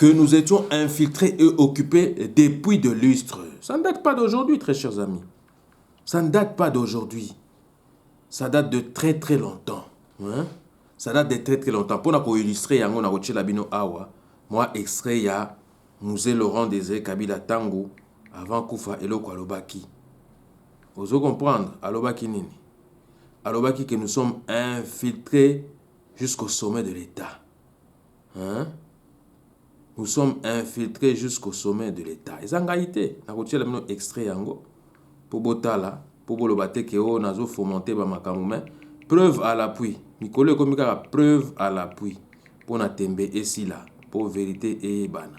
que nous étions infiltrés et occupés depuis de lustres. Ça ne date pas d'aujourd'hui, très chers amis. Ça ne date pas d'aujourd'hui. Ça date de très très longtemps. Hein? Ça date de très très longtemps. Pour illustrer, yango na roche labino awa, moi extrait ya Musée Laurent Désiré Kabila Tango avant Koufa Eloko Alobaki. Vous allez comprendre, Alobaki nini? Alobaki que nous sommes infiltrés jusqu'au sommet de l'État. Hein? Nous sommes infiltrés jusqu'au sommet de l'État. Et ça, en réalité, nous avons extrait yango pour botala, pour bolobate que on a fomenté ba makamoumen. Preuve à l'appui. Nicolas Komika preuve à l'appui pour na tembe ici là, pour vérité et bana.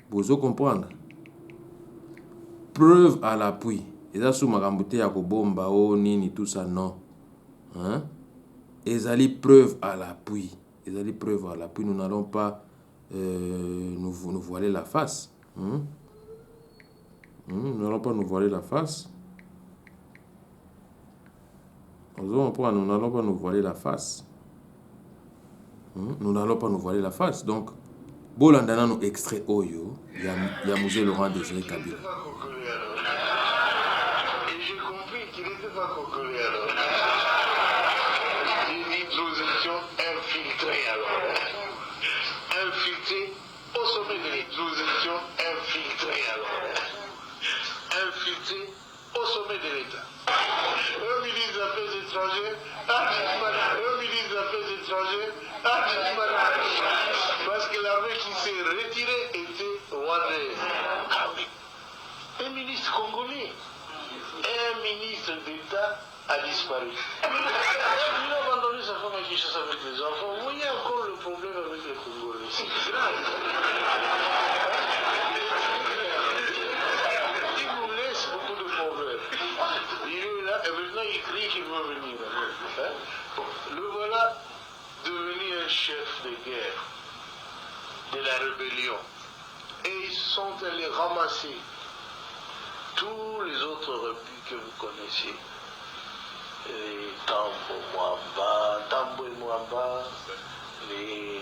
Vous allez comprendre. Preuve à l'appui. Et ça sous makamboute ya ko bomba o nini tout ça non. Hein? Ezali preuve à l'appui. Ezali preuve à l'appui. Nous n'allons pas nous voiler la face. Nous n'allons pas nous voiler la face. Nous n'allons pas nous voiler la face. Nous n'allons pas nous voiler la face. Donc, Bolandana nous extrait Oyo, il y a Musée Laurent Désiré Kabila. Et j'ai compris qu'il n'était pas congolais alors. J'ai dit transition infiltrée alors. Infiltrée au sommet de l'introduction infiltrée alors. Infiltrée au sommet de l'État. Un ministre des Affaires étrangères, un ministre des Affaires étrangères, parce que l'armée qui s'est retirée était rwandaise. Ah oui. Un ministre congolais, un ministre d'État a disparu. Il a abandonné sa femme à Kinshasa avec les enfants. Vous voyez encore le problème avec les Congolais. C'est grave. Il nous laisse beaucoup de problèmes. Il est là et maintenant il crie qu'il veut venir. Hein? Bon, le voilà devenu un chef de guerre de la rébellion. Et ils sont allés ramasser tous les autres replis que vous connaissez. Les Tambo et Mwamba, les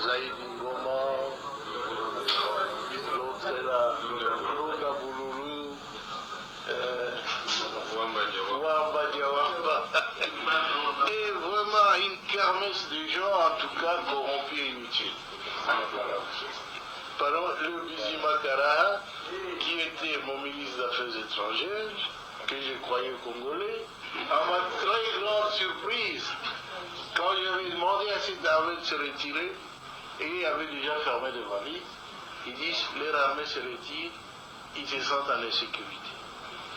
Zaïd Ngoma, l'autre là, Loga Bouloulou, Wamba Diawamba. Et vraiment une kermesse de gens, en tout cas corrompus et inutiles. Pardon, le Bizi Makara, qui était mon ministre des Affaires étrangères, que je croyais congolais, à ma très grande surprise, quand j'avais demandé à cette armée de se retirer, et ils avaient déjà fermé des valises, ils disent, leur armée se retire, ils se sentent en insécurité.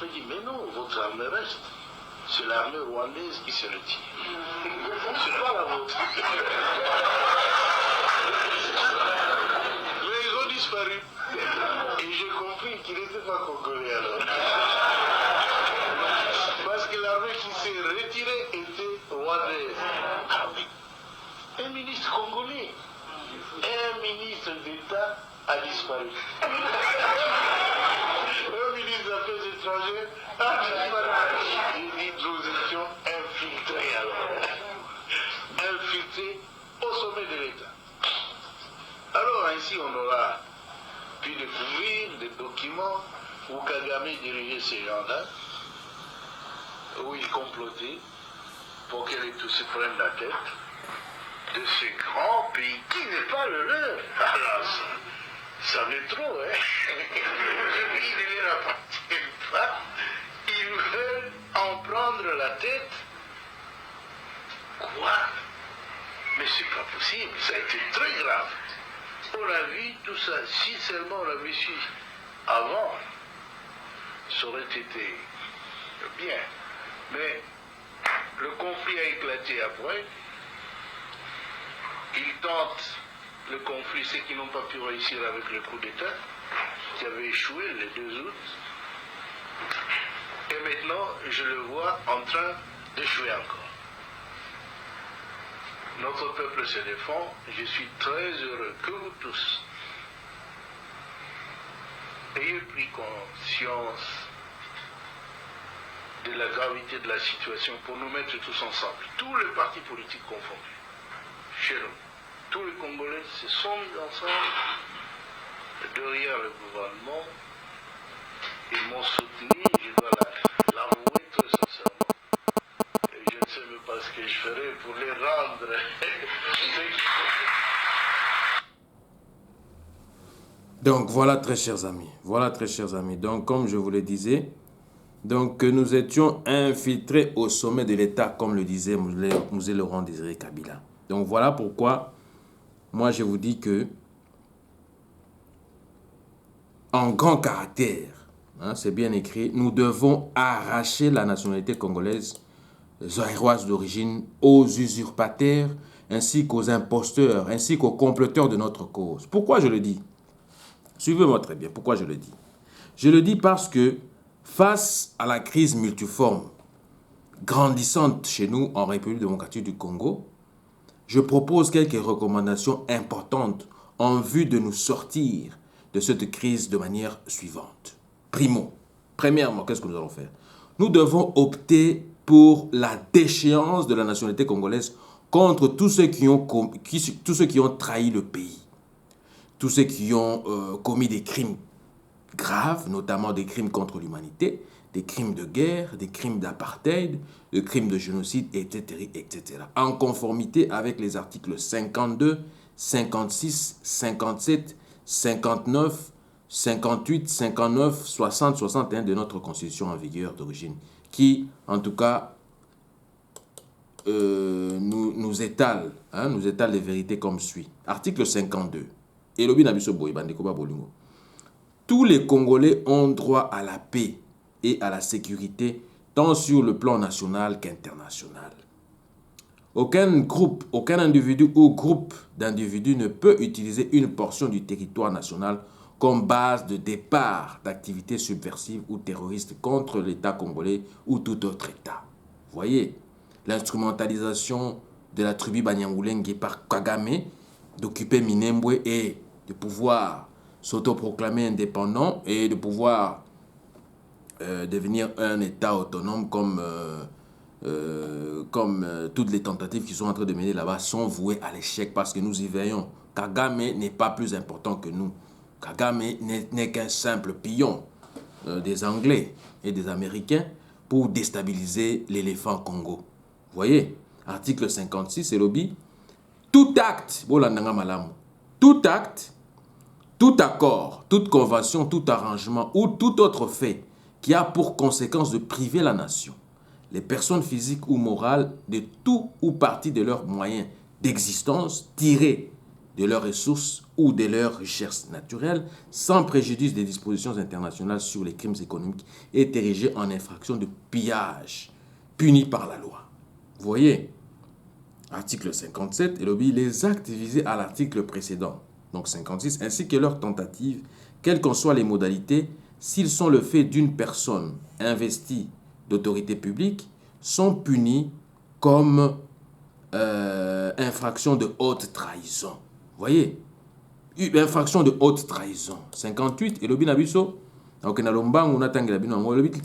Je dis, mais non, votre armée reste. C'est l'armée rwandaise qui se retire. C'est pas la vôtre. Mais ils ont disparu. Et j'ai compris qu'il n'était pas congolais alors. Parce que l'armée qui s'est retirée était rwandaise. Ah oui. Un ministre congolais, un ministre d'État a disparu. Un ministre des Affaires étrangères a disparu. Une transition infiltrée alors. Infiltrée au sommet de l'État. Alors ainsi on aura pu découvrir des documents où Kagame dirigeait ces gens-là, où il complotait pour que les Tutsis prennent la tête de ce grand pays qui n'est pas le leur. Alors, ça fait trop, hein. Il ne les appartient pas. Ils veulent en prendre la tête. Quoi? Mais c'est pas possible, ça a été très grave. On a vu tout ça, si seulement on l'avait su avant, ça aurait été bien. Mais le conflit a éclaté après. Ils tentent le conflit, ceux qui n'ont pas pu réussir avec le coup d'État, qui avait échoué le 2 août. Et maintenant, je le vois en train d'échouer encore. Notre peuple se défend. Je suis très heureux que vous tous ayez pris conscience de la gravité de la situation pour nous mettre tous ensemble, tous les partis politiques confondus, chez nous. tous les Congolais se sont mis ensemble derrière le gouvernement. Ils m'ont soutenu, je dois l'avouer très sincèrement. Et je ne sais même pas ce que je ferai pour les rendre. Donc voilà, très chers amis. Voilà, très chers amis. Donc, comme je vous le disais, donc nous étions infiltrés au sommet de l'État, comme le disait Mouzé Laurent Désiré Kabila. Donc voilà pourquoi, moi je vous dis que, en grand caractère, hein, c'est bien écrit, nous devons arracher la nationalité congolaise, zaïroise d'origine, aux usurpateurs, ainsi qu'aux imposteurs, ainsi qu'aux comploteurs de notre cause. Pourquoi je le dis? Suivez-moi très bien, pourquoi je le dis? Je le dis parce que, face à la crise multiforme grandissante chez nous en République démocratique du Congo, je propose quelques recommandations importantes en vue de nous sortir de cette crise de manière suivante. Premièrement, qu'est-ce que nous allons faire? Nous devons opter pour la déchéance de la nationalité congolaise contre tous ceux qui ont trahi le pays, tous ceux qui ont commis des crimes graves, notamment des crimes contre l'humanité, des crimes de guerre, des crimes d'apartheid, des crimes de génocide, etc., etc. En conformité avec les articles 52, 56, 57, 59, 58, 59, 60, 61 de notre constitution en vigueur d'origine, qui, en tout cas, nous étale les vérités comme suit. Article 52. Elobi na biso boye bandeko ba bolingo. Tous les Congolais ont droit à la paix et à la sécurité, tant sur le plan national qu'international. Aucun groupe, aucun individu ou groupe d'individus ne peut utiliser une portion du territoire national comme base de départ d'activités subversives ou terroristes contre l'État congolais ou tout autre État. Voyez, l'instrumentalisation de la tribu Banyangulenge par Kagame d'occuper Minembwe et de pouvoir s'autoproclamer indépendant et de pouvoir devenir un État autonome comme toutes les tentatives qui sont en train de mener là-bas sont vouées à l'échec parce que nous y veillons. Kagame n'est pas plus important que nous. Kagame n'est qu'un simple pion des Anglais et des Américains pour déstabiliser l'éléphant Congo. Vous voyez, article 56, c'est lobby. Tout acte, tout acte, tout accord, toute convention, tout arrangement ou tout autre fait qui a pour conséquence de priver la nation, les personnes physiques ou morales, de tout ou partie de leurs moyens d'existence tirés de leurs ressources ou de leurs richesses naturelles, sans préjudice des dispositions internationales sur les crimes économiques, est érigé en infraction de pillage, puni par la loi. Vous voyez, article 57, les actes visés à l'article précédent, donc 56, ainsi que leurs tentatives, quelles qu'en soient les modalités, s'ils sont le fait d'une personne investie d'autorité publique, sont punis comme infraction de haute trahison. Vous voyez, infraction de haute trahison. 58, et le binabiso,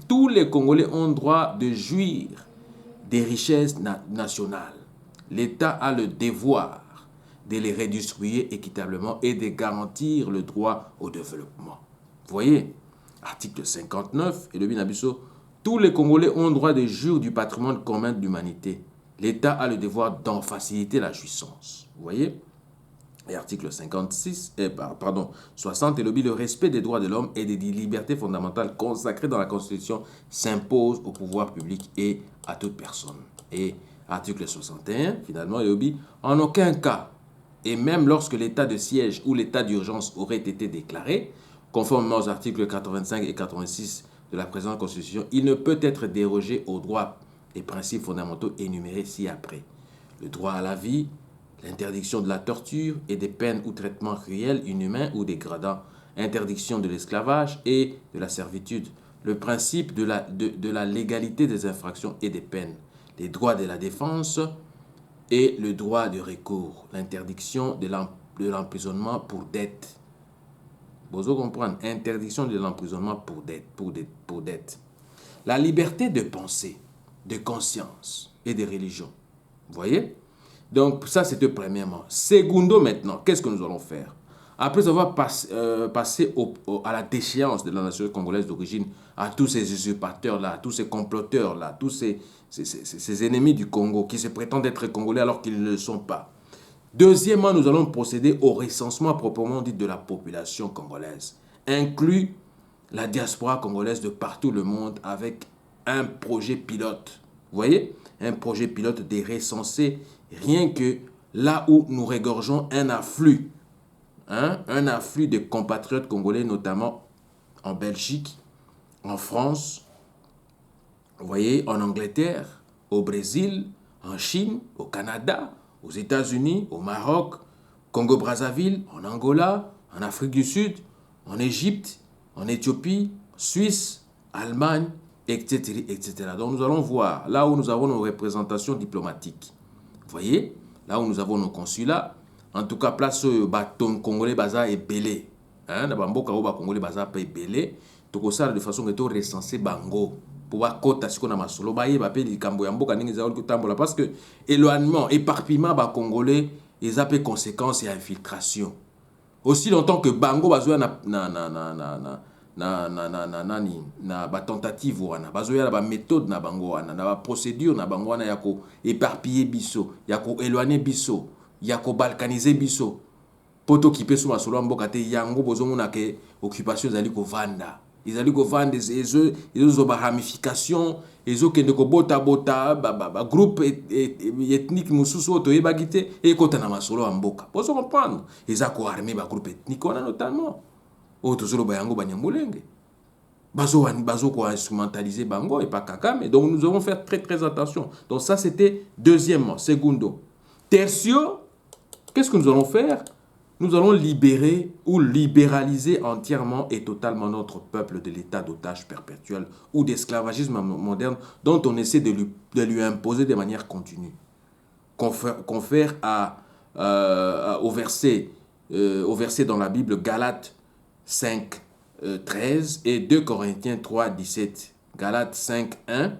tous les Congolais ont droit de jouir des richesses nationales. L'État a le devoir de les redistribuer équitablement et de garantir le droit au développement. Vous voyez, article 59, et le binabiso, tous les Congolais ont droit de jouir du patrimoine commun de l'humanité. L'État a le devoir d'en faciliter la jouissance. Vous voyez? Et article 56, 60, le respect des droits de l'homme et des libertés fondamentales consacrées dans la Constitution s'impose au pouvoir public et à toute personne. Et article 61, finalement, en aucun cas, et même lorsque l'état de siège ou l'état d'urgence aurait été déclaré, conformément aux articles 85 et 86 de la présente Constitution, il ne peut être dérogé aux droits et principes fondamentaux énumérés ci-après. Le droit à la vie, l'interdiction de la torture et des peines ou traitements cruels, inhumains ou dégradants, interdiction de l'esclavage et de la servitude, le principe de la légalité des infractions et des peines, les droits de la défense et le droit de recours, l'interdiction de l'emprisonnement pour dette. Vous comprenez, interdiction de l'emprisonnement pour dette. La liberté de pensée, de conscience et de religion. Vous voyez? Donc, ça, c'était premièrement. Secondo, maintenant, qu'est-ce que nous allons faire? Après avoir passé à la déchéance de la nation congolaise d'origine, à tous ces usurpateurs-là, à tous ces comploteurs-là, tous ces ennemis du Congo qui se prétendent être congolais alors qu'ils ne le sont pas. Deuxièmement, nous allons procéder au recensement proprement dit de la population congolaise, inclus la diaspora congolaise de partout le monde avec un projet pilote. Vous voyez? Un projet pilote de recenser rien que là où nous regorgeons un afflux de compatriotes congolais, notamment en Belgique, en France, vous voyez, en Angleterre, au Brésil, en Chine, au Canada, aux États-Unis, au Maroc, Congo-Brazzaville, en Angola, en Afrique du Sud, en Égypte, en Éthiopie, Suisse, Allemagne, etc., etc. Donc nous allons voir là où nous avons nos représentations diplomatiques. Vous voyez, là où nous avons nos consulats, en tout cas, place baton congolais baza et belé. Na bamboka ou ba congolais baza pe belé. Toko sala de façon que to recenser bango. Pour voir kota siko na masolo ba yeba pe likambo ya mboka ningi za ko tambola parce que éloignement, éparpillement ba congolais, ils a pe conséquences et infiltration. Aussi longtemps que bango bazoya na ba tentative wana bazoya na ba méthode na bango wana na ba procédure na bango wana ya ko éparpiller biso, ya ko éloigner biso. Ya ko balkaniser biso poto kipe sous masolo mboka te yango bozomona ke occupation ezali ko vanda ezali ko vanda ezo ba ramification ezo kende ko bota ba groupe ethnique mususu to yebaki te e kota na masolo mboka bozo comprendre eza ko armer ba groupe ethnique on a notamment o tozolo ba yango banyamulenge bazo ko instrumentaliser bango et pas Kagame. Donc nous devons faire très très attention. Donc ça c'était deuxièmement. Secondo, tertio, qu'est-ce que nous allons faire? Nous allons libérer ou libéraliser entièrement et totalement notre peuple de l'état d'otage perpétuel ou d'esclavagisme moderne dont on essaie de lui imposer de manière continue. Confère au verset dans la Bible Galates 5, 13 et 2 Corinthiens 3, 17. Galates 5, 1.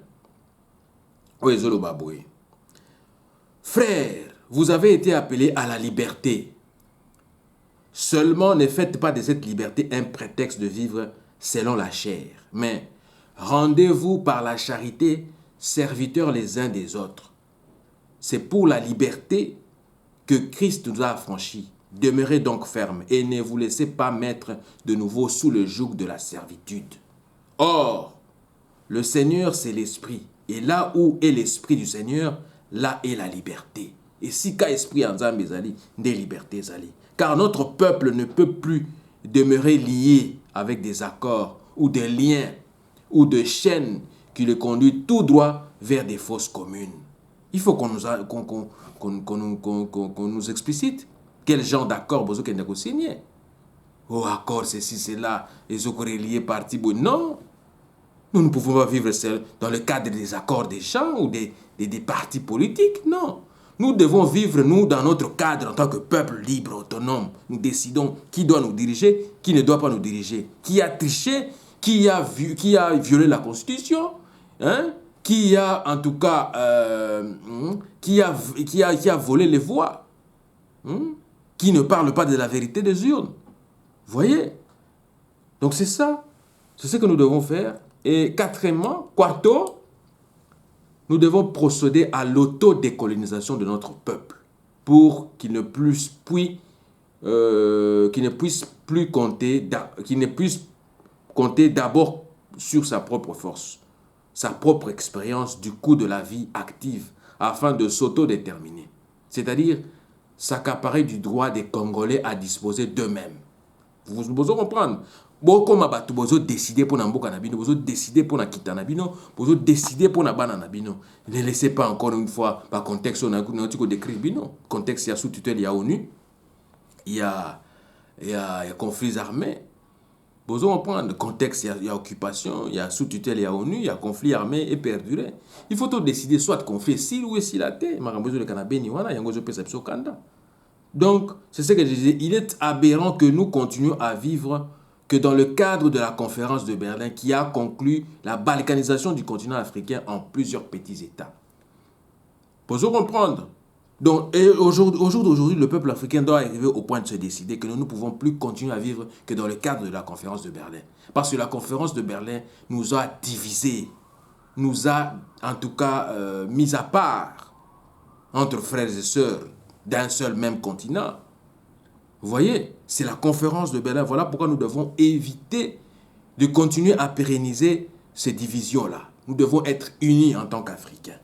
Frères, vous avez été appelés à la liberté. Seulement, ne faites pas de cette liberté un prétexte de vivre selon la chair, mais rendez-vous par la charité serviteurs les uns des autres. C'est pour la liberté que Christ nous a affranchis. Demeurez donc fermes et ne vous laissez pas mettre de nouveau sous le joug de la servitude. Or, le Seigneur, c'est l'Esprit. Et là où est l'Esprit du Seigneur, là est la liberté. Et si ka esprit en Nzambe ezali, des libertés ezali. Car notre peuple ne peut plus demeurer lié avec des accords ou des liens ou des chaînes qui le conduisent tout droit vers des fosses communes. Il faut qu'on nous explicite quel genre d'accord vous avez signé. Oh, accord, ceci, cela, les autres reliés partis. Non, nous ne pouvons pas vivre seul dans le cadre des accords des gens ou des partis politiques. Non. Nous devons vivre, nous, dans notre cadre en tant que peuple libre, autonome. Nous décidons qui doit nous diriger, qui ne doit pas nous diriger. Qui a triché, qui a violé la Constitution, hein? Qui a, en tout cas, qui a volé les voix, qui ne parle pas de la vérité des urnes. Vous voyez? Donc c'est ça. C'est ce que nous devons faire. Et quatrièmement, quarto, nous devons procéder à l'autodécolonisation de notre peuple pour qu'il ne puisse plus compter d'abord sur sa propre force, sa propre expérience du coût de la vie active afin de s'autodéterminer, c'est-à-dire s'accaparer du droit des Congolais à disposer d'eux-mêmes. Vous devez comprendre. Beaucoup de gens décider pour Namboka Nabino, vous décider pour Nakita Nabino, vous décider pour Nabana Nabino. Ne laissez pas encore une fois, par contexte, on a décrit Bino. Contexte, il y a sous-tutelle, il y a ONU, il y a conflits armés. Vous devez comprendre. Contexte, il y a occupation, il y a sous-tutelle, il y a ONU, il y a conflit armé et perduré. Il faut tout décider, soit conflit, si ou si la terre, Marambozo de Kanabeni, il y a un perception Kanda. Donc, c'est ce que je disais, il est aberrant que nous continuions à vivre que dans le cadre de la conférence de Berlin qui a conclu la balkanisation du continent africain en plusieurs petits États. Pour vous comprendre, Donc, et au jour d'aujourd'hui, le peuple africain doit arriver au point de se décider que nous ne pouvons plus continuer à vivre que dans le cadre de la conférence de Berlin. Parce que la conférence de Berlin nous a divisés, nous a en tout cas mis à part entre frères et sœurs d'un seul même continent. Vous voyez, c'est la conférence de Berlin. Voilà pourquoi nous devons éviter de continuer à pérenniser ces divisions-là. Nous devons être unis en tant qu'Africains.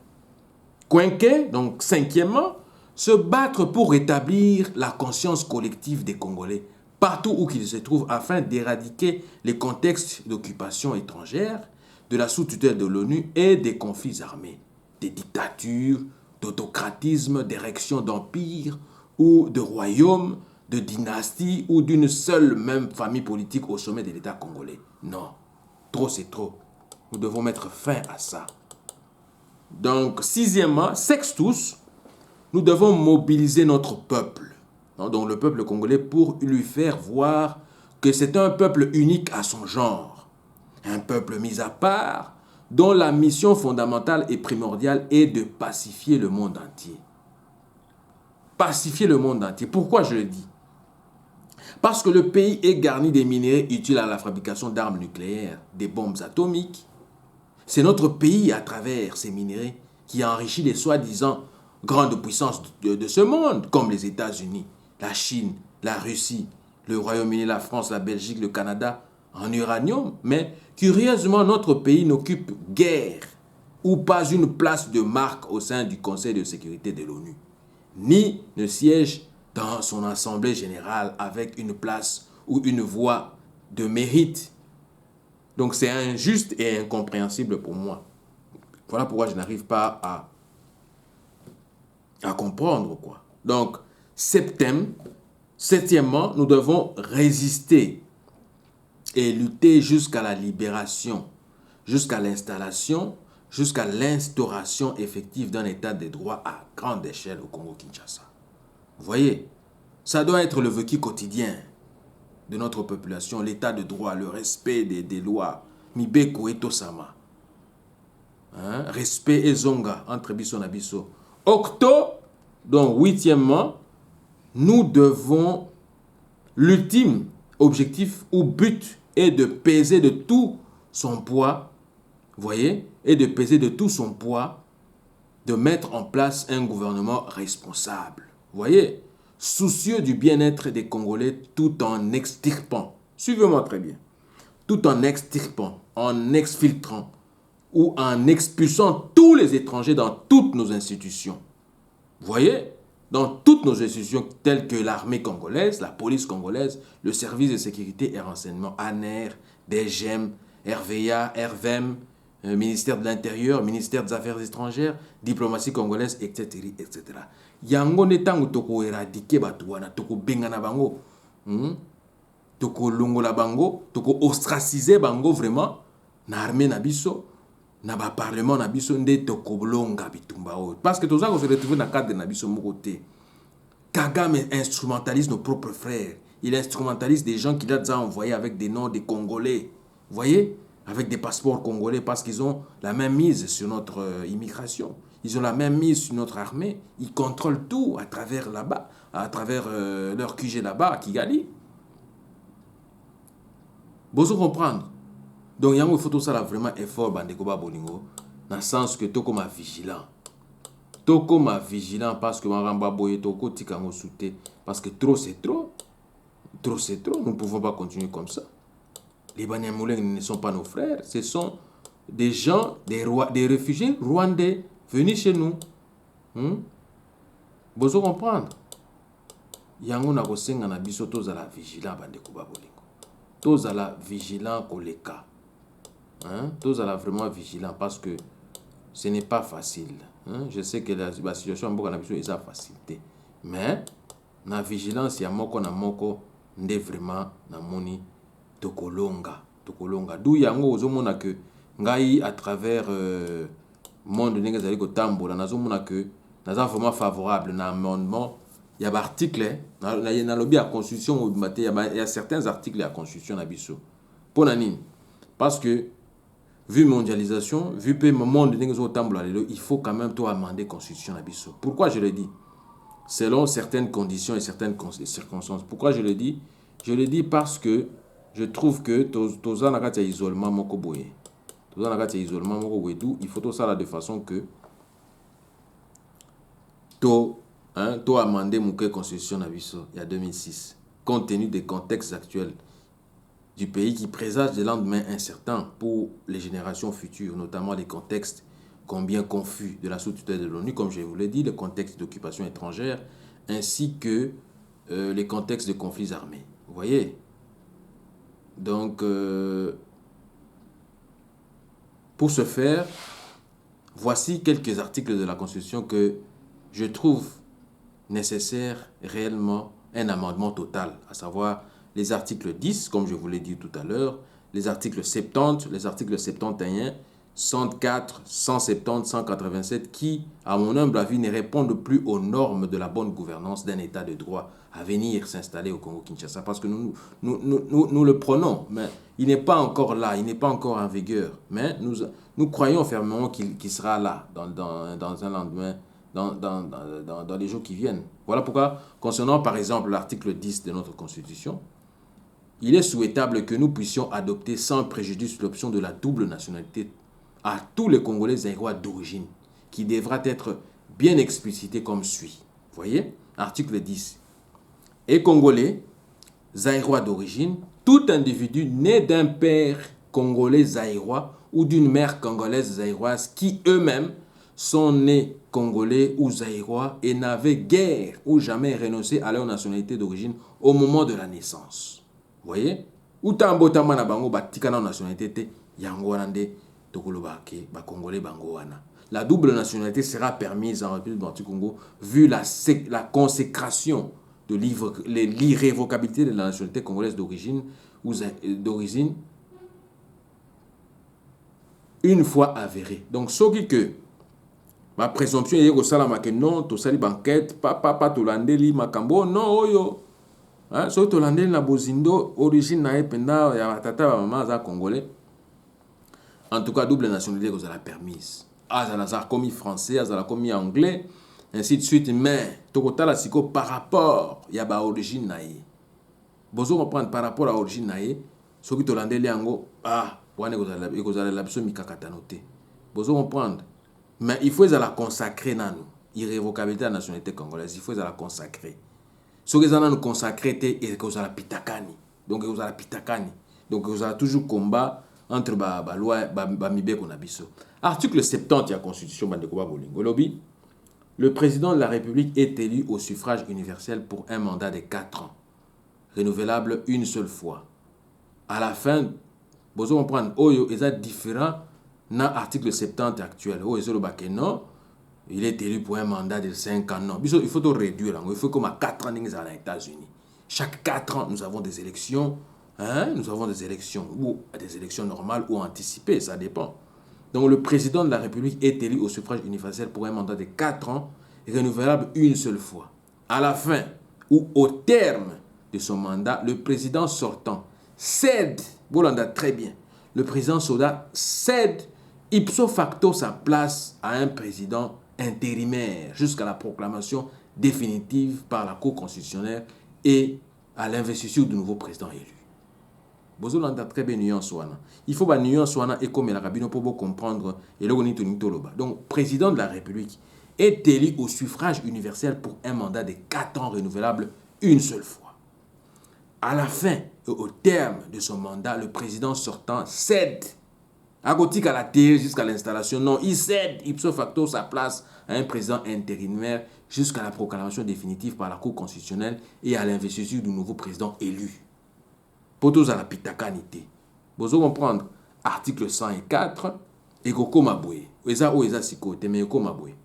Quinquet, donc cinquièmement, se battre pour rétablir la conscience collective des Congolais partout où qu'ils se trouvent afin d'éradiquer les contextes d'occupation étrangère, de la sous-tutelle de l'ONU et des conflits armés, des dictatures, d'autocratisme, d'érection d'empires ou de royaumes, de dynasties ou d'une seule même famille politique au sommet de l'État congolais. Non, trop c'est trop. Nous devons mettre fin à ça. Donc, sixièmement, sextus, nous devons mobiliser notre peuple, donc le peuple congolais, pour lui faire voir que c'est un peuple unique à son genre. Un peuple mis à part, dont la mission fondamentale et primordiale est de pacifier le monde entier. Pacifier le monde entier. Pourquoi je le dis? Parce que le pays est garni des minéraux utiles à la fabrication d'armes nucléaires, des bombes atomiques. C'est notre pays, à travers ces minéraux, qui a enrichi les soi-disant grandes puissances de ce monde, comme les États-Unis, la Chine, la Russie, le Royaume-Uni, la France, la Belgique, le Canada, en uranium. Mais curieusement, notre pays n'occupe guère ou pas une place de marque au sein du Conseil de sécurité de l'ONU, ni ne siège dans son assemblée générale avec une place ou une voix de mérite. Donc c'est injuste et incompréhensible pour moi. Voilà pourquoi je n'arrive pas à comprendre, quoi. Donc, septièmement, nous devons résister et lutter jusqu'à la libération, jusqu'à l'installation, jusqu'à l'instauration effective d'un état de droit à grande échelle au Congo-Kinshasa. Vous voyez, ça doit être le vécu quotidien de notre population, l'état de droit, le respect des lois. Mibeko et Tosama. Respect et zonga entre biso na biso. Octo, donc huitièmement, nous devons, l'ultime objectif ou but est de peser de tout son poids, voyez, et de peser de tout son poids, de mettre en place un gouvernement responsable, voyez, soucieux du bien-être des Congolais tout en extirpant, suivez-moi très bien, tout en extirpant, en exfiltrant ou en expulsant tous les étrangers dans toutes nos institutions. Vous voyez, dans toutes nos institutions telles que l'armée congolaise, la police congolaise, le service de sécurité et renseignement, ANER, DGM, RVA, RVM, ministère de l'Intérieur, ministère des Affaires étrangères, diplomatie congolaise, etc. etc. Yango netango toko éradiquer batuana, toko bengana bango, toko longola bango, toko ostraciser bango vraiment, na armée na biso, na ba parlement na biso nde toko blonga bitumba o. Parce que tout ça on se retrouve dans le cadre de na biso mokote. Kagame instrumentalise nos propres frères. Il instrumentalise des gens qu'il a déjà envoyés avec des noms des Congolais. Vous voyez? Avec des passeports congolais parce qu'ils ont la même mise sur notre immigration. Ils ont la même mise sur notre armée. Ils contrôlent tout à travers là-bas, à travers leur QG là-bas à Kigali. Vous comprendre? Donc, il faut tout ça vraiment effort, Bandekoba Bolingo, dans le sens que tout comme vigilant. Tout comme vigilant parce que Maramba Boye Toko Tikango Souté. Parce que trop c'est trop. Trop c'est trop. Nous ne pouvons pas continuer comme ça. Les Banyamulènes ne sont pas nos frères. Ce sont des gens, des réfugiés rwandais venus chez nous. Vous comprendre? Yango na kosenga na biso tozala vigilant Bandekoba Bolingo. Tozala vigilant koleka. Tozala vraiment vigilant parce que ce n'est pas facile. Je sais que la situation est à facilité. Mais la vigilance, il y a moko na moko, nde vraiment na moni tokolonga. D'où yango ozomona que ngai à travers monde ndenge zali ko tambola nazomona que naza vraiment favorable na amendement. Il y a article na lobby à constitution il y a certains articles à constitution na biso. Pour nani? Parce que vu mondialisation, vu que le monde il faut quand même tout amender la constitution. Pourquoi je le dis? selon certaines conditions et certaines circonstances. Pourquoi je le dis? Je le dis parce que je trouve que toza na kati ya isolement moko boye. Toza na kati ya isolement moko boye, il faut tout ça là de façon que to amendé mon constitution na biso il y a 2006 compte tenu des contextes actuels du pays qui présage des lendemains incertains pour les générations futures, notamment les contextes combien confus de la sous-tutelle de l'ONU, comme je vous l'ai dit, le contexte d'occupation étrangère, ainsi que les contextes de conflits armés. Vous voyez? Donc, pour ce faire, voici quelques articles de la Constitution que je trouve nécessaire réellement un amendement total, à savoir les articles 10, comme je vous l'ai dit tout à l'heure, les articles 70, les articles 71, 104, 170, 187, qui, à mon humble avis, ne répondent plus aux normes de la bonne gouvernance d'un État de droit à venir s'installer au Congo-Kinshasa, parce que nous le prenons, mais il n'est pas encore là, il n'est pas encore en vigueur, mais nous croyons fermement qu'il sera là dans un lendemain, dans les jours qui viennent. Voilà pourquoi, concernant par exemple l'article 10 de notre Constitution, il est souhaitable que nous puissions adopter sans préjudice l'option de la double nationalité à tous les Congolais zaïrois d'origine, qui devra être bien explicité comme suit. Vous voyez, article 10. Et Congolais, zaïrois d'origine, tout individu né d'un père congolais zaïrois ou d'une mère congolaise zaïroise qui eux-mêmes sont nés congolais ou zaïrois et n'avaient guère ou jamais renoncé à leur nationalité d'origine au moment de la naissance. Vous voyez? Ou tambotama na bango batika na nationalité te yango wana nde tokoloba ke ba congolais bango wana. La double nationalité sera permise en République du Congo vu la consécration de l'irrévocabilité de la nationalité congolaise d'origine ou d'origine une fois avérée. Donc ce qui que ma présomption est que ça la que non to sali banquette papa to landeli makambo non oyo. Hein, so to landeli na bozindo origine na ependa ya tata ba maman za congolais. En tout cas double nationalité que ça la permise. Azala commis français, azala commis anglais, ainsi de suite, mais tokotala siko par rapport ya ba origine na ye. Bozo comprendre par rapport à origine na ye, soki to landeli yango wane kozala la biso mikakatano te. Bozo comprendre. Mais il faut la consacrer nanu. Irrévocabilité de la nationalité congolaise, il faut la consacrer. Ce que nous consacrer et que la pitakani. Donc vous la pitakani. Donc vous avez toujours combat entre ba loi ba mibeko na biso. Article 70 de la Constitution bande ko bolingo lobi. Le président de la République est élu au suffrage universel pour un mandat de 4 ans, renouvelable une seule fois. À la fin, vous comprendre oyo est différent dans l'article 70 actuel. Oyo est le non, il est élu pour un mandat de 5 ans. Non, il faut tout réduire. Il faut comme à 4 ans dans les États-Unis. Chaque 4 ans, nous avons des élections. Hein? Nous avons des élections, ou des élections normales ou anticipées, ça dépend. Donc le président de la République est élu au suffrage universel pour un mandat de 4 ans, renouvelable une seule fois. À la fin ou au terme de son mandat, le président sortant cède, Bolanda très bien, le président Soda cède ipso facto sa place à un président intérimaire jusqu'à la proclamation définitive par la Cour constitutionnelle et à l'investiture du nouveau président élu. Bozolanda très bien nuance wana. Il faut ba nuance wana et comme la rabino pour comprendre et le donc président de la République est élu au suffrage universel pour un mandat de 4 ans renouvelable une seule fois. À la fin et au terme de son mandat, le président sortant cède à la télé jusqu'à l'installation. Non, il cède ipso facto sa place à un président intérimaire jusqu'à la proclamation définitive par la Cour constitutionnelle et à l'investiture du nouveau président élu. Potos à la pitakanité. Vous comprendre article 104 et Koko Maboué. Eza siko teme Koko Maboué.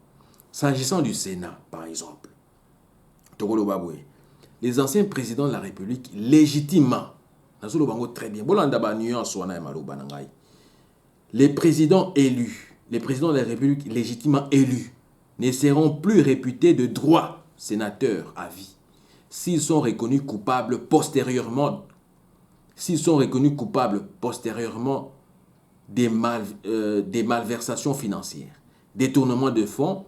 S'agissant du Sénat, par exemple, Togolo Baboué, les anciens présidents de la République, légitimement, très bien, les présidents élus, les présidents de la République légitimement élus, ne seront plus réputés de droit sénateurs à vie s'ils sont reconnus coupables postérieurement des malversations financières, détournement de fonds,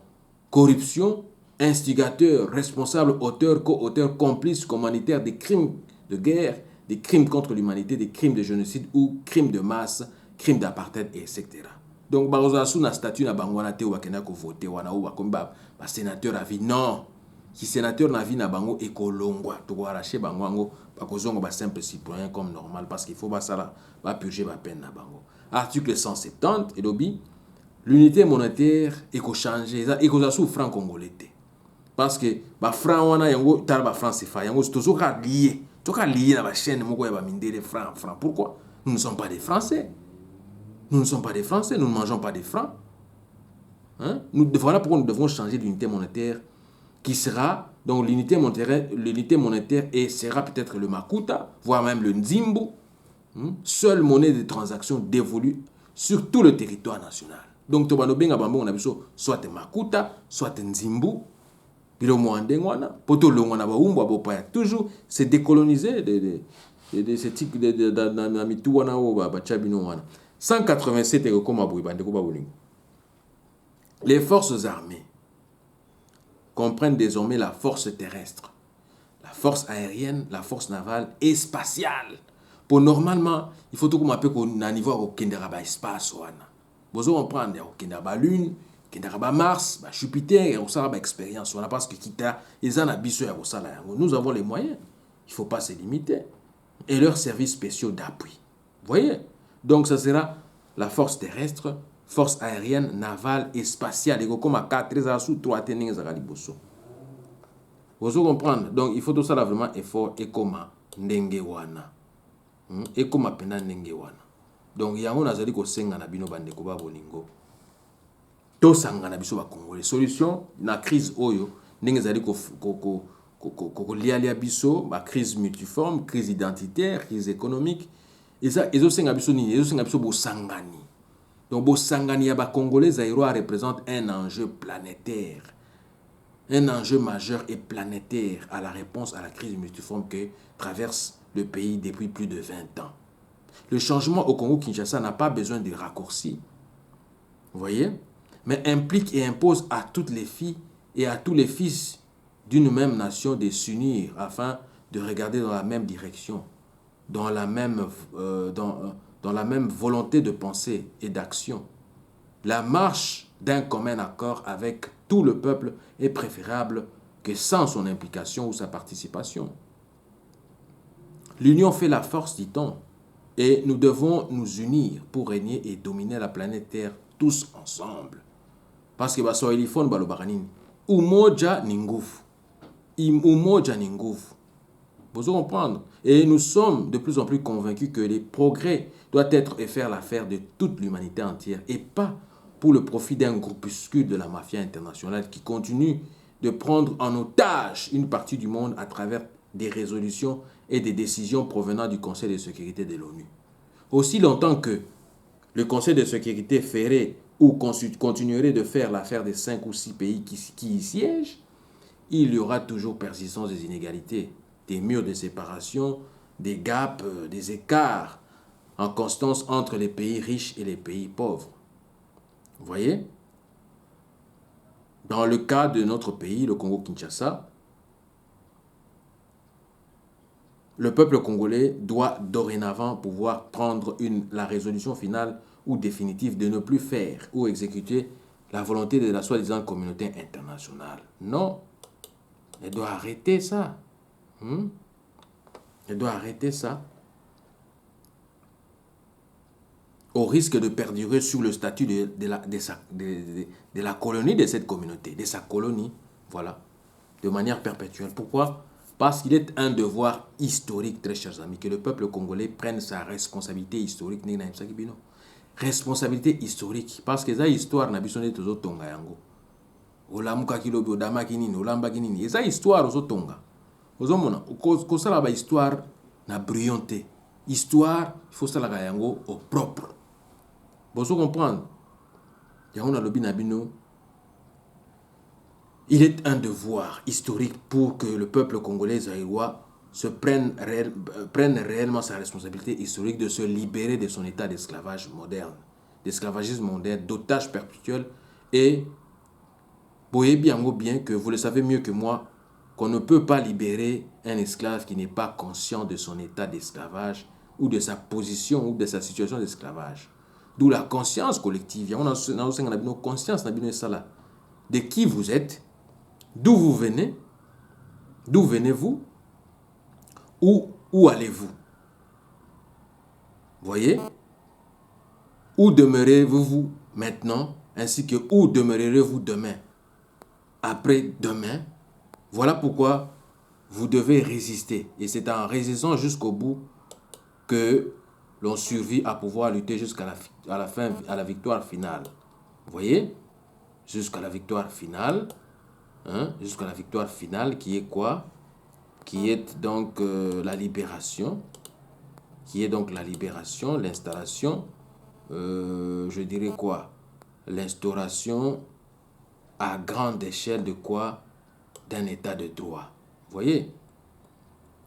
corruption instigateur, responsable, auteur, co-auteur, complice, commanditaire des crimes de guerre, des crimes contre l'humanité, des crimes de génocide ou crimes de masse, crimes d'apartheid, etc. Donc, sous na statut na bangwana te wakena ko voter wana ou bakomba ba sénateur à vie. Non. Si sénateur na vie na bango ekolongwa to ko arracher bango bakozongo ba simple citoyen comme normal parce qu'il faut ba sala ba purger ba peine na bango. Article 170 et dobi l'unité monétaire eko changer eko za sous franc congolais te. Parce que ba franc wana yango tala ba franc CFA yango toujours lié. Toka lié na ba chaîne moko ya ba mindele franc. Pourquoi? Nous ne sommes pas des Français. Nous ne sommes pas des Français, nous ne mangeons pas des francs. Hein? Voilà pourquoi nous devons changer l'unité monétaire qui sera, donc l'unité monétaire et sera peut-être le Makuta, voire même le Nzimbu, seule monnaie de transaction dévolue sur tout le territoire national. Donc, on a soit Makuta, soit Nzimbu, toujours c'est décoloniser de ce type de 187 les forces armées comprennent désormais la force terrestre, la force aérienne, la force navale et spatiale. Pour normalement, il faut tout comme un peu qu'on a niveau au Kenderaba espace. Vous comprendre au Kenderaba Lune, Kenderaba Mars, Jupiter et au Salaba expérience. Parce que quitta ils en abissent au Salaba. Nous avons les moyens. Il ne faut pas se limiter. Et leurs services spéciaux d'appui. Vous voyez? Donc, ça sera la force terrestre, force aérienne, navale et spatiale. Et comme à 4 sous 3 ténings à Liboso. Vous comprenez? Donc, il faut tout ça là vraiment effort et comme Ndengewana. Et comme pena Ndengewana. Donc, il y a un azali ko senga na bino bande ko ba bolingo. To sanga na biso ba Congolais. Solution na crise oyo ndenge zali ko lialia biso ba crise multiforme, crise identitaire, crise économique. Et ça, ils ont Bosangani. Donc, Bosangani ya ba Congolais Zaïrois représente un enjeu planétaire. Un enjeu majeur et planétaire à la réponse à la crise multiforme que traverse le pays depuis plus de 20 ans. Le changement au Congo-Kinshasa n'a pas besoin de raccourcis. Vous voyez? Mais implique et impose à toutes les filles et à tous les fils d'une même nation de s'unir afin de regarder dans la même direction. Dans la même volonté de pensée et d'action. La marche d'un commun accord avec tout le peuple est préférable que sans son implication ou sa participation. L'union fait la force, dit-on, et nous devons nous unir pour régner et dominer la planète Terre tous ensemble. Parce que Baswahili fon balobaranini, umoja ni nguvu. Umoja ni nguvu. Vous comprendre? Et nous sommes de plus en plus convaincus que les progrès doivent être et faire l'affaire de toute l'humanité entière et pas pour le profit d'un groupuscule de la mafia internationale qui continue de prendre en otage une partie du monde à travers des résolutions et des décisions provenant du Conseil de sécurité de l'ONU. Aussi longtemps que le Conseil de sécurité ferait ou continuerait de faire l'affaire des 5 ou 6 pays qui y siègent, il y aura toujours persistance des inégalités, des murs de séparation, des gaps, des écarts en constance entre les pays riches et les pays pauvres. Vous voyez? Dans le cas de notre pays, le Congo-Kinshasa, le peuple congolais doit dorénavant pouvoir prendre la résolution finale ou définitive de ne plus faire ou exécuter la volonté de la soi-disant communauté internationale. Non, elle doit arrêter ça. Elle doit arrêter ça. Au risque de perdurer sur le statut de la colonie de cette communauté, de sa colonie, voilà, de manière perpétuelle. Pourquoi? Parce qu'il est un devoir historique, très chers amis, que le peuple congolais prenne sa responsabilité historique. Responsabilité historique, parce que ça histoire n'a besoin de tout tonga yango. Olamuka kilobi odama kinini, olamba kinini. Et ça histoire aux tonga. Ozomona, ko sala ba histoire na brillanté. Histoire, il faut sala yango au propre. Vous comprendre? Yango lobi na bino. Il est un devoir historique pour que le peuple congolais zaïrois prenne réellement sa responsabilité historique de se libérer de son état d'esclavage moderne, d'esclavagisme moderne, d'otage perpétuel et Voyez bien que vous le savez mieux que moi, qu'on ne peut pas libérer un esclave qui n'est pas conscient de son état d'esclavage ou de sa position ou de sa situation d'esclavage. D'où la conscience collective. On a une conscience de qui vous êtes, d'où vous venez, d'où venez-vous, où allez-vous. Voyez? Où demeurez-vous maintenant, ainsi que où demeurerez-vous demain, après-demain. Voilà pourquoi vous devez résister. Et c'est en résistant jusqu'au bout que l'on survit à pouvoir lutter jusqu'à la fin, à la victoire finale. Vous voyez? Jusqu'à la victoire finale. Hein? Jusqu'à la victoire finale qui est quoi? Qui est donc la libération. Qui est donc la libération, l'installation, je dirais quoi? L'instauration à grande échelle de quoi? D'un état de droit. Vous voyez?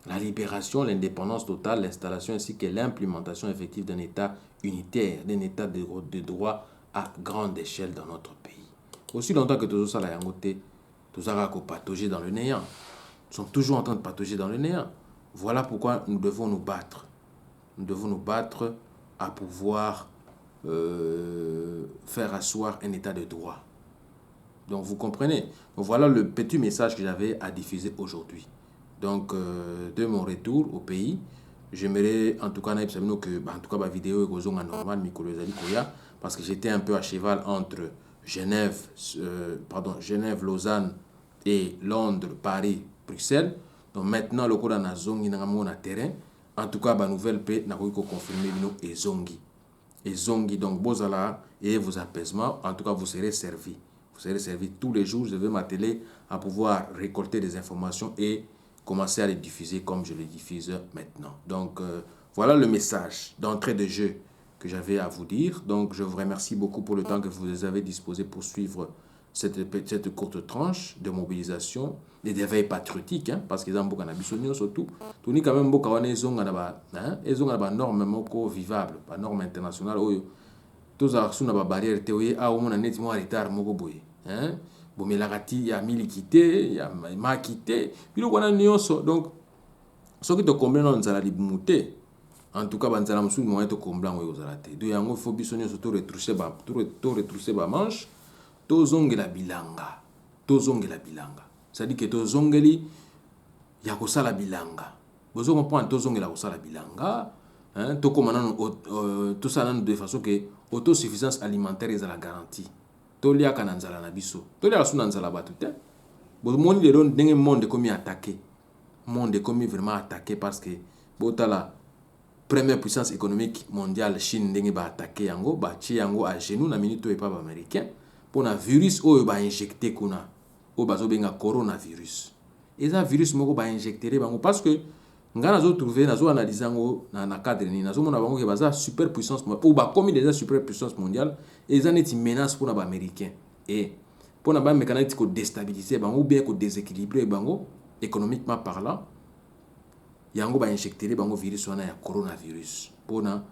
La libération, l'indépendance totale, l'installation ainsi que l'implémentation effective d'un état unitaire, d'un état de droit à grande échelle dans notre pays. Aussi longtemps que tout ça, tout ça patauger dans le néant. Nous sommes toujours en train de patauger dans le néant. Voilà pourquoi nous devons nous battre. Nous devons nous battre à pouvoir faire asseoir un état de droit. Donc vous comprenez. Donc, voilà le petit message que j'avais à diffuser aujourd'hui. Donc de mon retour au pays, j'aimerais en tout cas que en tout cas ma vidéo est normal parce que j'étais un peu à cheval entre Genève, Lausanne et Londres, Paris, Bruxelles. Donc maintenant le cours na zongi na mon terrain. En tout cas ba nouvelle paix na ko confirmer bino et zongi donc bozala et vos apaisements. En tout cas vous serez servis. Vous serez servis tous les jours. Je vais m'atteler à pouvoir récolter des informations et commencer à les diffuser comme je les diffuse maintenant. Donc, voilà le message d'entrée de jeu que j'avais à vous dire. Donc, je vous remercie beaucoup pour le temps que vous avez disposé pour suivre cette courte tranche de mobilisation et d'éveil patriotique, hein, parce qu'ils ont beaucoup d'ambition surtout. Tout ni quand même beaucoup de normes vivables, pas normes internationales. Tous les barrières théorie a au moins un nettement retard moko boye hein bomelakati ya milikité ya makité bilo kona nyonso donc ce qui te combler dans nzala libumuté en tout cas banzala musu moyen to combler ngo yozalate do yango faut biso nyonso to retrousser ba manche to zongela bilanga ça dit que to zongeli ya kosala bilanga bozo comprendre to zongela kosala bilanga hein to komana tout ça de façon que autosuffisance alimentaire est la garantie. Tolia kananzala na biso. Tolia suna nzala batu te. Bo moni le ron ndenge monde comme attaqué. Monde comme vraiment attaqué parce que botala première puissance économique mondiale Chine ndenge ba attaqué yango ba chi yango à genoux na minute et pas américain pour na virus o ba injecté kuna. O bazo benga coronavirus. Et ça virus moko ba injecter bango parce que nga nazo trouver nazo analyser ngo na cadre ni nazo mona bango ke baza super puissance ou ba comme déjà super puissance mondiale et ça n'est une menace pour les américains et pour na ba mécanique ko déstabiliser bango ou bien ko déséquilibrer bango économiquement parlant yango ba injecter bango virus wana ya coronavirus pour na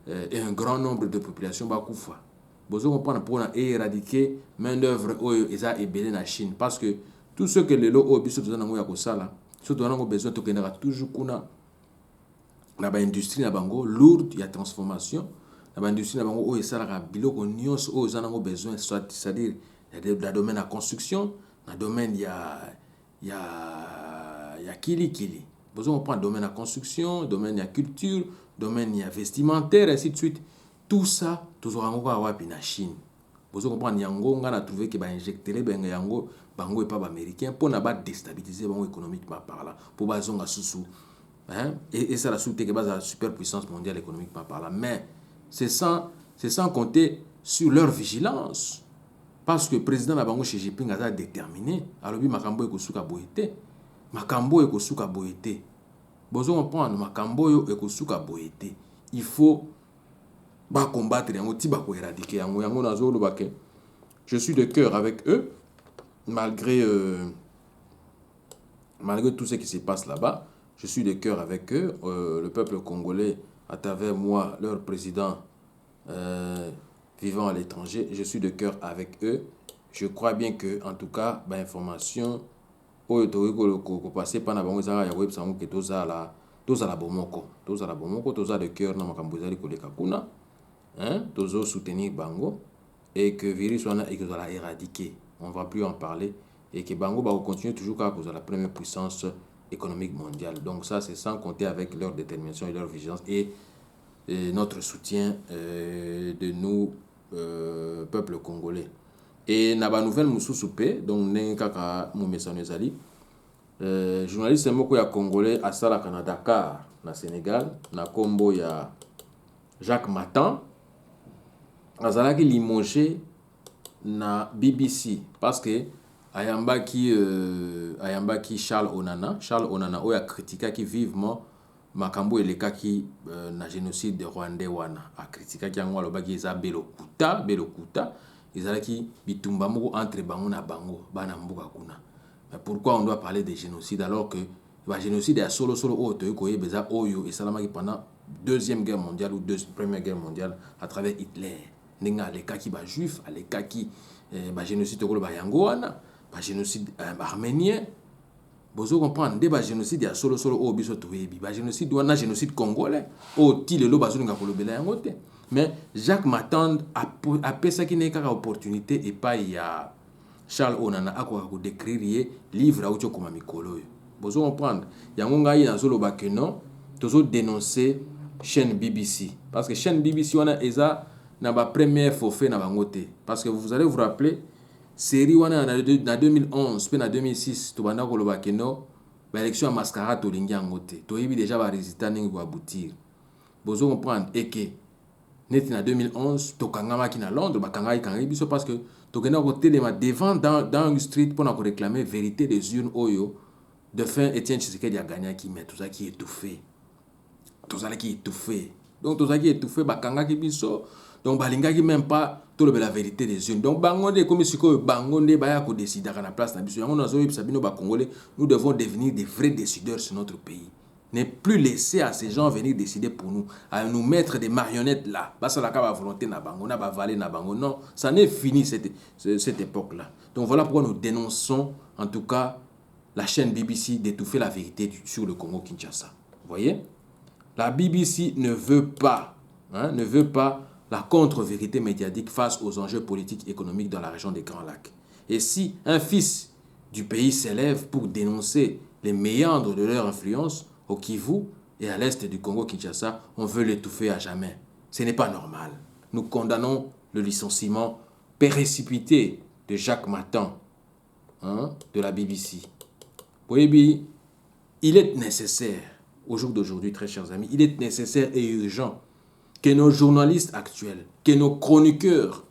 un grand nombre de populations ba kufa bozo comprendre pour na éradiquer main d'œuvre oyo eza ebele na Chine parce que tout ce que les lots biso tozana ngo ya ko sala surtout on a besoin de connaître toujours kuna na ba industrie na bango lourde ya transformation na ba industrie na bango o esala biloko nyonso o zana ngo besoin c'est-à-dire dans domaine de la construction dans domaine ya kili besoin on prend domaine de la construction domaine de la culture domaine ya vestimentaire ainsi de suite tout ça toujours ngo wa wapi na Chine besoin comprendre yango nga na trouver que ba injecter benga yango bango et pas américain pour na ba déstabiliser bango économiquement parlant pour ba zonga susu hein et ça la soute que base superpuissance mondiale économiquement parlant mais c'est sans compter sur leur vigilance parce que le président na bango Xi Jinping a déterminé alobi makambo ekosuka boyete bozo comprendre makambo yo ekosuka boyete il faut ba combattre yango ti ba ko éradiquer yango nazo lo baké je suis de cœur avec eux malgré tout ce qui se passe là-bas, je suis de cœur avec eux. Le peuple congolais, à travers moi, leur président vivant à l'étranger, je suis de cœur avec eux. je crois bien que, en tout cas, bah, information, oyo ko passer par na bango za ya web sango que toza la bomoko, toza de cœur na makambo ezali koleka kuna, hein, tozo soutenir bango et que virus wana et que la éradiquer. On va plus en parler et que bango va continuer toujours à cause de la première puissance économique mondiale. Donc ça c'est sans compter avec leur détermination et leur vigilance et notre soutien de nous peuple congolais. Et na ba nouvelle mususu pe donc ne kaka mo mesano ezali journaliste moko ya congolais asala na Dakar na Sénégal na kombo ya Jacques Matan azalaki limogé na BBC parce que ayambaki Charles Onana oyo acritikaki vivement makambo elekaki na génocide rwandais wana acritikaki yango alobaki eza belokuta ezalaki bitumba moko entre bango na bango bana mboka kuna. Mais pourquoi on doit parler de génocide alors que le génocide est solo oyo et salamaki pendant deuxième guerre mondiale ou première guerre mondiale à travers Hitler. Nenga les kaki ba juif, les kaki ba génocide ko ba yango wana, ba génocide arménien. Bozo comprendre des ba génocide ya solo o biso toyebi. Ba génocide wana génocide congolais. O ti lelo bazo nga kolobela yango te. Mais Jacques Matand a pensé qu'il n'est qu'à opportunité et pas il y a Charles Onana a quoi décrire livre à autre comme mikolo. Vous comprendre. Yango ngai na zolo ba que non, tozo dénoncer chaîne BBC parce que chaîne BBC wana eza na ba première forfait na bangote parce que vous allez vous rappeler série wana na 2011 puis na 2006 to banda ko loba que non, ba élection à mascarade to lingi ngote. To yebi déjà ba résultat ningi ko aboutir. Vous comprendre et que net en 2011 tokangama ki na Londres bakangaki kangi biso parce que tokena ko telema devant dans une street pour réclamer vérité des urnes oyo de fin Étienne Tshisekedi a gagné qui met tout ça qui étouffé donc tout ça qui étouffé bakangaki biso donc balingaki même pas tout le la vérité des urnes donc bangonde comme siko bangonde baya ko décider à la place na biso yango nazo yebisa bino ba congolais nous devons devenir des vrais décideurs sur notre pays. Ne plus laisser à ces gens venir décider pour nous, à nous mettre des marionnettes là. Ça la volonté na bango, na ba valer na bango. Non, ça n'est fini cette époque-là. Donc voilà pourquoi nous dénonçons en tout cas la chaîne BBC d'étouffer la vérité sur le Congo-Kinshasa. Vous voyez? La BBC ne veut pas la contre-vérité médiatique face aux enjeux politiques et économiques dans la région des Grands Lacs. Et si un fils du pays s'élève pour dénoncer les méandres de leur influence, au Kivu et à l'est du Congo-Kinshasa, on veut l'étouffer à jamais. Ce n'est pas normal. Nous condamnons le licenciement précipité de Jacques Matan, de la BBC. Oui, il est nécessaire, au jour d'aujourd'hui, très chers amis, il est nécessaire et urgent que nos journalistes actuels, que nos chroniqueurs,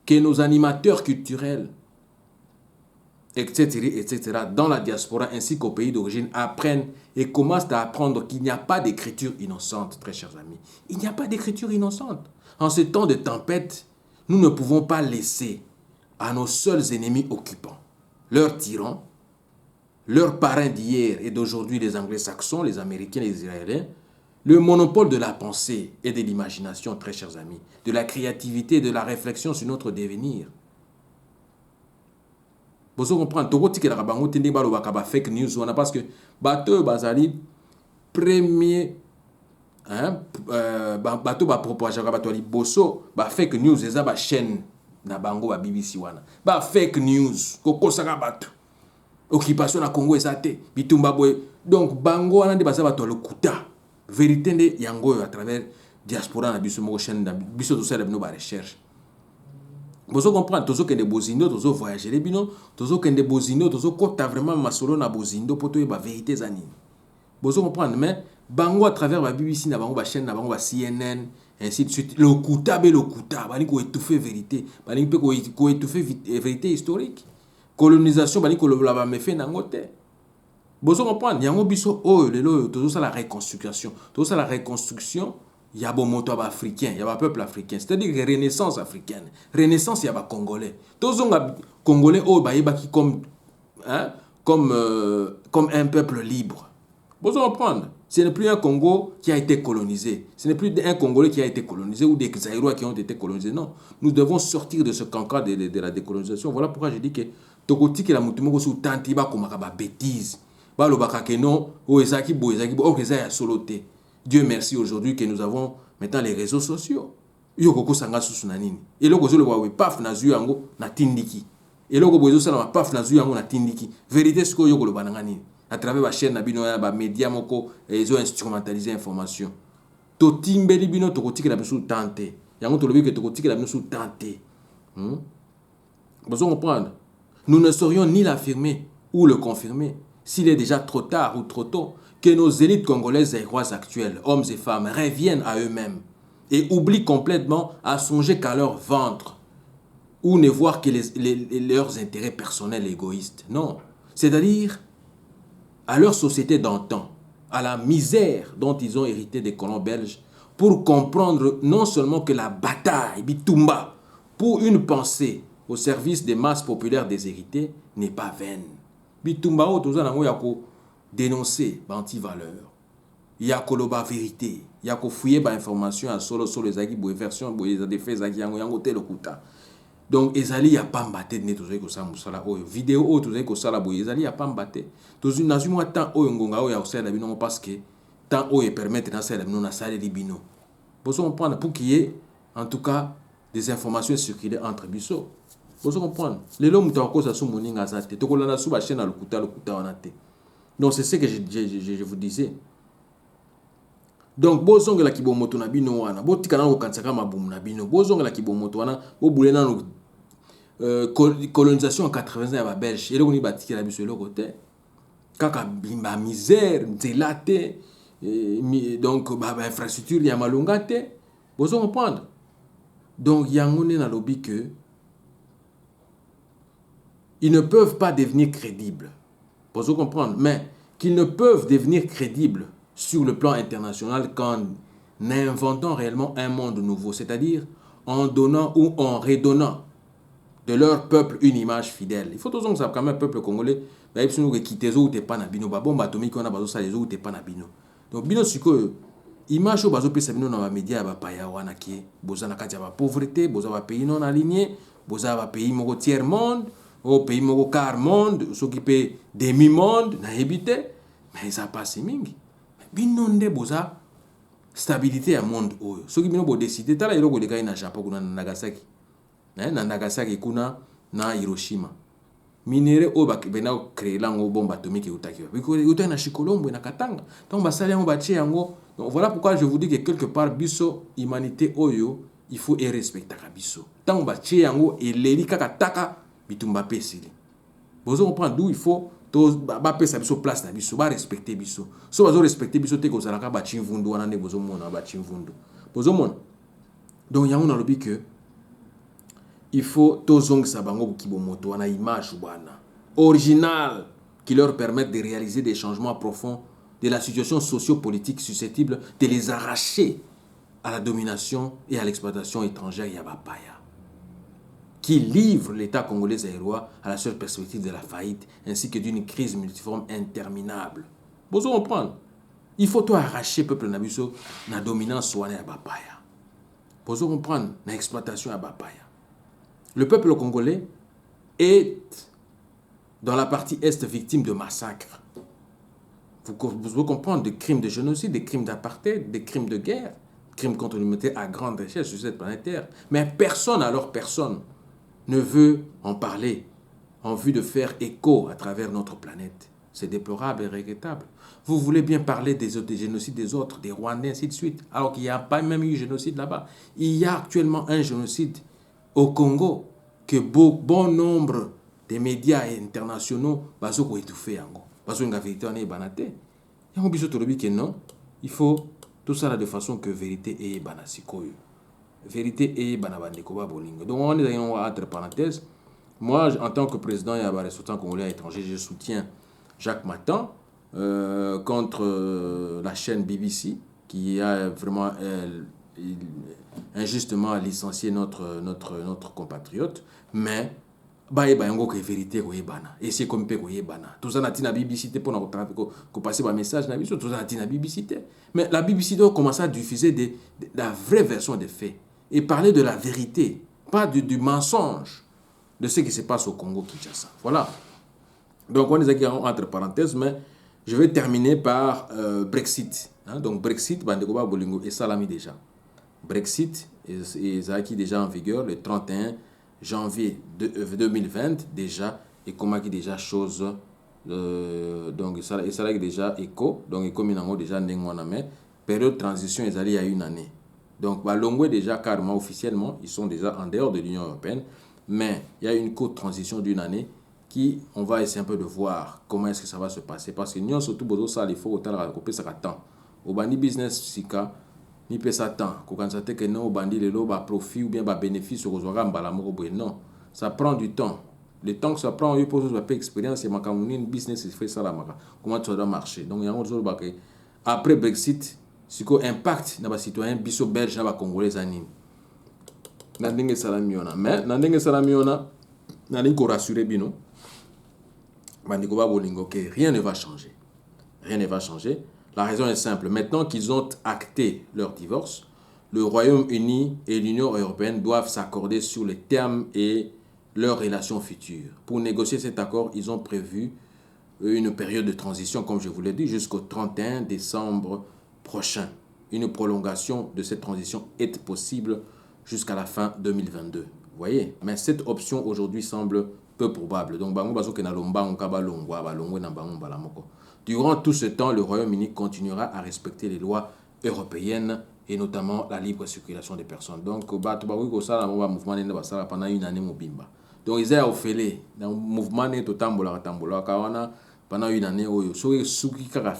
que nos animateurs culturels, etc., dans la diaspora ainsi qu'au pays d'origine apprennent et commencent à apprendre qu'il n'y a pas d'écriture innocente, très chers amis. Il n'y a pas d'écriture innocente. En ce temps de tempête, nous ne pouvons pas laisser à nos seuls ennemis occupants, leurs tyrans, leurs parrains d'hier et d'aujourd'hui, les Anglo-Saxons, les Américains, les Israéliens, le monopole de la pensée et de l'imagination, très chers amis, de la créativité et de la réflexion sur notre devenir. Vous comprenez, fake news parce que bateau bazali premier bateau ba propager bateau li bosso ba fake news eza ba chaîne na bango ba BBC wana ba fake news koko saka bateau occupation na Congo esate bitumba boy donc bango wana de baza bateau lokuta vérité nde yango à travers diaspora na biso moko chaîne na biso to sala bino ba recherche. Vous comprenez, tous ceux qui ont des bozindo, tous ceux qui voyagent les bino, tous ceux qui ont des bozindo, tous ceux qui ont vraiment masolo na bozindo pour trouver la vérité zani. Vous comprenez, mais bango à travers la BBC, na bango la chaîne, na bango la CNN, ainsi de suite. Le kuta, bani ko étouffer vérité, bani ko étouffer vérité historique. Colonisation, bani ko la ba me fait nangote. Vous comprenez, yango biso oh lelo, tous ça la reconstruction, tous ça la reconstruction. Il y a bon moto africain, il y a un peuple africain, c'est-à-dire que renaissance africaine, renaissance il y a des Congolais. Tous les Congolais comme un peuple libre. Vous comprenez? Ce n'est plus un Congo qui a été colonisé. Ce n'est plus un Congolais qui a été colonisé ou des Zaïrois qui ont été colonisés. Non. Nous devons sortir de ce cancan de la décolonisation. Voilà pourquoi je dis que Tokoti qui la mutumoko sous tantiba comme ba bêtise. Ba lo baka ke non o ezaki bo ya soloté. Dieu merci aujourd'hui que nous avons maintenant les réseaux sociaux. Yo koko sanga susu na nini. Et loko zo le wa we paf na zu yango na tindiki. Et loko bozo sala ma paf na zu yango na tindiki. Vérité ce que yo ko lo bananga nini. À travers la chaîne nabino ya ba média moko ils ont instrumentalisé information. To timbeli bino to kotiki la biso tante. Yango to lobi que to kotiki la biso tante. Vous comprendre. Nous ne saurions ni l'affirmer ou le confirmer s'il est déjà trop tard ou trop tôt que nos élites congolaises et rois actuels, hommes et femmes, reviennent à eux-mêmes et oublient complètement à songer qu'à leur ventre ou ne voir que leurs intérêts personnels égoïstes. Non. C'est-à-dire à leur société d'antan, à la misère dont ils ont hérité des colons belges, pour comprendre non seulement que la bataille, Bitumba, pour une pensée au service des masses populaires déshéritées, n'est pas vaine. Bitumba, il y a dénoncer l'anti-valeur, il y a la vérité, il y a fouiller l'information à solo les agis, version, des faits, donc ezali ya pamba te ne tozali ko sala musala oyo vidéo oyo tozali ko sala boye ezali ya pamba te tozu nazwi mwa temps oyo ngonga oyo ya kosala bino parce que temps oyo permettre na sala bino na sala bino bozo comprendre pour qu'il y ait en tout cas des informations circuler entre biso bozo comprendre lelo muto akoza su moninga azate tokolana su ba chaîne na lokuta wana te. Donc c'est ce que je vous disais. Donc bozongela kibomoto na bino wana botika na kokansaka mabumu na bino bozongela kibomoto wana bobulena no colonisation en 80 ans ya ba belge et loni batikela biso eloko te kaka bimba misère nzela te donc ba infrastructure ya malonga te bozo comprendre. Donc yango ne na lobby que ils ne peuvent pas devenir crédibles bozo comprendre mais qu'ils ne peuvent devenir crédibles sur le plan international qu'en inventant réellement un monde nouveau, c'est-à-dire en donnant ou en redonnant de leur peuple une image fidèle. Il faut toujours que ça quand même peuple congolais, il faut que quitter les autres pas na bino, ba bombe atomique on a besoin ça les autres pas na bino. Donc bino siko image au bazo pesa bino na ba média ba paya wana ki boza na kati ya ba pauvreté, boza ba pays non aligné, boza ba pays moko tiers monde, au pays moko quart monde, s'occuper demi monde na habité, mais ça passe mingi. Bino nde boza stabilité ya monde oyo soki bino bo décider tala eloko de kai na Japon kuna na Nagasaki na Nagasaki kuna na Hiroshima minere oyo bena créer lango bombe atomique utaki biko utaki na Shikolombo na Katanga donc basali yango batie yango. Donc voilà pourquoi je vous dis que quelque part biso humanité oyo il faut et respecter biso tant batie yango eleli kaka taka bitumba pesili bozo comprendre d'où il faut ba pesa biso place na biso ba respecter biso so bazo respecter biso te ko zalaka ba chimvundu wana ne bozo mona ba chimvundu bozo mona. Donc yango na lobi que il faut tozongisa bango kibomoto wana image bwana original qui leur permettent de réaliser des changements profonds de la situation socio-politique susceptible de les arracher à la domination et à l'exploitation étrangère yabapaya qui livre l'État congolais zaïrois à la seule perspective de la faillite ainsi que d'une crise multiforme interminable. Vous comprenez? Il faut tout arracher peuple nabiso na dominance wana ya bapaya. Vous comprenez? Na exploitation ya bapaya. Le peuple congolais est dans la partie est victime de massacres. Vous comprenez? De crimes de génocide, des crimes d'apartheid, des crimes de guerre, crimes contre l'humanité à grande échelle sur cette planète Terre. Mais personne, alors personne, ne veut en parler en vue de faire écho à travers notre planète. C'est déplorable et regrettable. Vous voulez bien parler des autres, des génocides des autres, des Rwandais, ainsi de suite, alors qu'il n'y a pas même eu génocide là-bas. Il y a actuellement un génocide au Congo que bon nombre des médias internationaux ont étouffé. Parce que la vérité est banatée. Il y a un que non, il faut tout ça de façon que vérité est banasikoyo. Vérité et banabandikoba bolingo. Donc on est dans entre parenthèses. Moi, en tant que président et ressortissant congolais à l'étranger, je soutiens Jacques Matan contre la chaîne BBC qui a vraiment injustement licencié notre compatriote. Mais bayeba yango que vérité koyebana et c'est comme pe koyebana tout ça na tina BBC te pona ko passer ba message na biso tout ça na tina BBC te mais la BBC doit commencer à diffuser la vraie version des faits et parler de la vérité pas du mensonge de ce qui se passe au Congo Kinshasa. Voilà. Donc on est aquí entre parenthèses mais je vais terminer par Brexit. Hein? Donc Brexit bandeko ba bolingo et salami déjà. Brexit est acquis déjà en vigueur le 31 janvier 2020 déjà et comment qui déjà chose donc ça déjà écho donc écho minango déjà ndengwana mais période de transition ils allaient à une année donc balongwe déjà carrément officiellement ils sont déjà en dehors de l'Union européenne mais il y a une courte transition d'une année qui on va essayer un peu de voir comment est-ce que ça va se passer parce que nous surtout besoin ça il faut autant couper ça temps au bani business sika ni pesa temps kokansate que non bandi lelo ba profit ou bien ba bénéfice kozwaka mbala moko boye non ça prend du temps le temps que ça prend il faut pas expérience et makamuni business fait ça la maka comment ça doit marcher donc yango zo ba que après Brexit siko impact na ba citoyen biso belge na ba congolais anini na ndenge sala miona mais na ndenge sala miona na linko rassurer bino bandi ko ba bolingo que rien ne va changer rien ne va changer. La raison est simple. Maintenant qu'ils ont acté leur divorce, le Royaume-Uni et l'Union européenne doivent s'accorder sur les termes et leurs relations futures. Pour négocier cet accord, ils ont prévu une période de transition, comme je vous l'ai dit, jusqu'au 31 décembre prochain. Une prolongation de cette transition est possible jusqu'à la fin 2022. Vous voyez? Mais cette option aujourd'hui semble peu probable. Donc, durant tout ce temps, le Royaume-Uni continuera à respecter les lois européennes et notamment la libre circulation des personnes. Donc, pendant une année. Donc, ils ont fait le mouvement pendant une année.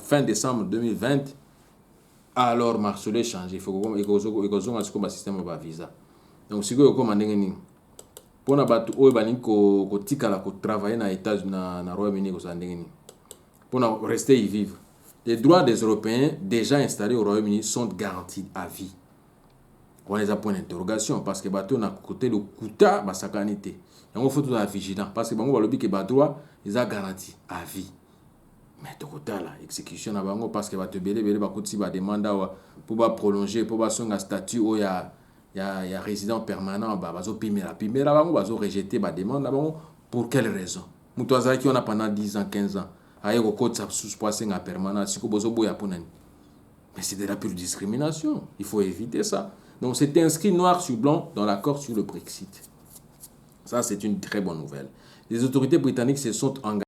Fin décembre 2020, alors Marseille change. Il faut que le système de visa. Donc, si vous avez pour travailler dans les États-Unis, dans le Royaume-Uni, pour rester y vivre. Les droits des Européens déjà installés au Royaume-Uni sont garantis à vie. On les a point d'interrogation parce que bateau na côté le kuta basakanité. Il faut tout être vigilant parce que bango balobi que ba droit ils a garanti à vie. Mais de côté là exécution na bango parce que bateau belé ba kuti ba demande pour ba prolonger pour ba songa statut o ya résident permanent ba bazo pimera bango bazo rejeter ba demande na bango pour quelle raison? Mutoza qui on a pendant 10 ans 15 ans. Mais c'est de la pure discrimination. Il faut éviter ça. Donc c'est inscrit noir sur blanc dans l'accord sur le Brexit. Ça, c'est une très bonne nouvelle. Les autorités britanniques se sont engagées